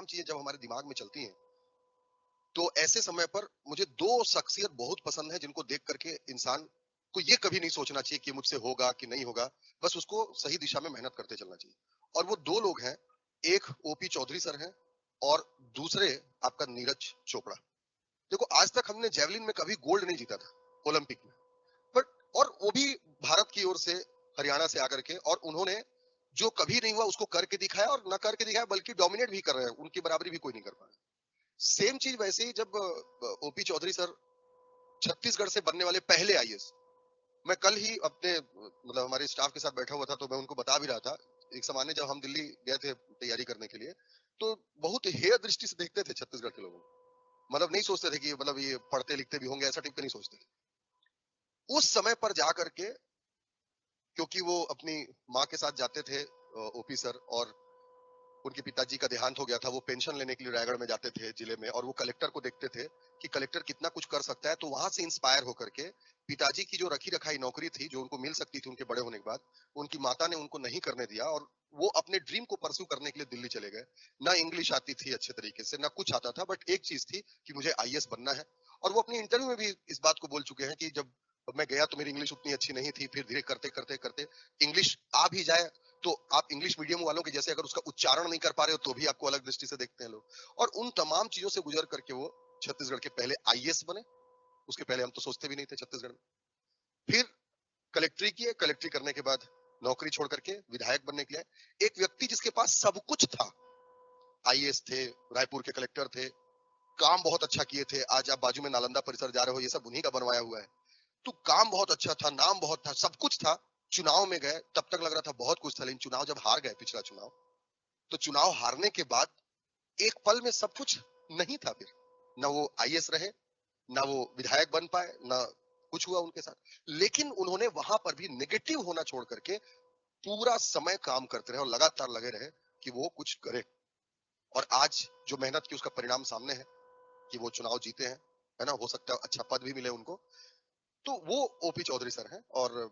तमाम चीजें जब हमारे दिमाग में चलती हैं, तो ऐसे समय पर मुझे 2 शख्सियत बहुत पसंद है जिनको देख करके इंसान को ये कभी नहीं सोचना चाहिए कि मुझसे होगा कि नहीं होगा, बस उसको सही दिशा में मेहनत करते चलना चाहिए। और वो 2 लोग हैं, एक ओपी चौधरी सर हैं और दूसरे आपका नीरज चोपड़ा। देखो आज तक हमने जेवलिन में कभी गोल्ड नहीं जीता था ओलंपिक में, बट और वो भी भारत की ओर से, हरियाणा से आकर के, और उन्होंने जो कभी नहीं हुआ उसको करके दिखाया, और न करके दिखाया बल्कि डोमिनेट भी कर रहे हैं, उनकी बराबरी भी कोई नहीं कर पाया। सेम चीज वैसे ही जब ओपी चौधरी सर छत्तीसगढ़ से बनने वाले पहले आईएएस, मैं कल ही अपने मतलब हमारे स्टाफ के साथ बैठा हुआ था तो मैं उनको बता भी रहा था। एक सामान्य जब हम दिल्ली गए थे तैयारी करने के लिए, तो बहुत हेय दृष्टि से देखते थे छत्तीसगढ़ के लोगों को। मतलब नहीं सोचते थे कि मतलब ये पढ़ते लिखते भी होंगे, ऐसा टाइप का नहीं सोचते थे। उस समय पर जा करके, क्योंकि वो अपनी माँ के साथ जाते थे ओपी सर, और उनके पिताजी का देहांत हो गया था, वो पेंशन लेने के लिए रायगढ़ में जाते थे जिले में, और वो कलेक्टर को देखते थे कि कलेक्टर कितना कुछ कर सकता है, तो वहां से इंस्पायर होकर के पिताजी की जो रखी रखाई नौकरी थी जो उनको मिल सकती थी उनके बड़े होने के बाद, उनकी माता ने उनको नहीं करने दिया, और वो अपने ड्रीम को परस्यू करने के लिए दिल्ली चले गए। ना इंग्लिश आती थी अच्छे तरीके से, ना कुछ आता था, बट एक चीज थी कि मुझे आईएएस बनना है। और वो अपने इंटरव्यू में भी इस बात को बोल चुके हैं कि जब मैं गया तो मेरी इंग्लिश उतनी अच्छी नहीं थी, फिर धीरे करते करते करते इंग्लिश आ भी जाए, तो आप इंग्लिश मीडियम वालों के जैसे अगर उसका उच्चारण नहीं कर पा रहे हो तो भी आपको अलग दृष्टि से देखते हैं लोग। और उन तमाम चीजों से गुजर करके वो छत्तीसगढ़ के पहले आईएएस बने। उसके पहले हम तो सोचते भी नहीं थे छत्तीसगढ़ में। फिर कलेक्ट्री किए, कलेक्ट्री करने के बाद नौकरी छोड़ करके विधायक बनने के लिए एक व्यक्ति जिसके पास सब कुछ था, आईएएस थे, रायपुर के कलेक्टर थे, काम बहुत अच्छा किए थे, आज आप बाजू में नालंदा परिसर जा रहे हो, ये सब उन्हीं का बनवाया हुआ है। तो काम बहुत अच्छा था, नाम बहुत था, सब कुछ था। चुनाव में गए, तब तक लग रहा था बहुत कुछ था, लेकिन चुनाव जब हार गए, पिछला चुनाव, तो चुनाव हारने के बाद एक पल में सब कुछ नहीं था फिर। ना वो आईएएस रहे, ना वो विधायक बन पाए, ना कुछ हुआ उनके साथ। लेकिन उन्होंने वहां पर भी नेगेटिव होना छोड़ करके पूरा समय काम करते रहे और लगातार लगे रहे कि वो कुछ करे। और आज जो मेहनत की उसका परिणाम सामने है कि वो चुनाव जीते हैं, है ना, हो सकता है अच्छा पद भी मिले उनको। तो वो ओपी चौधरी सर हैं। और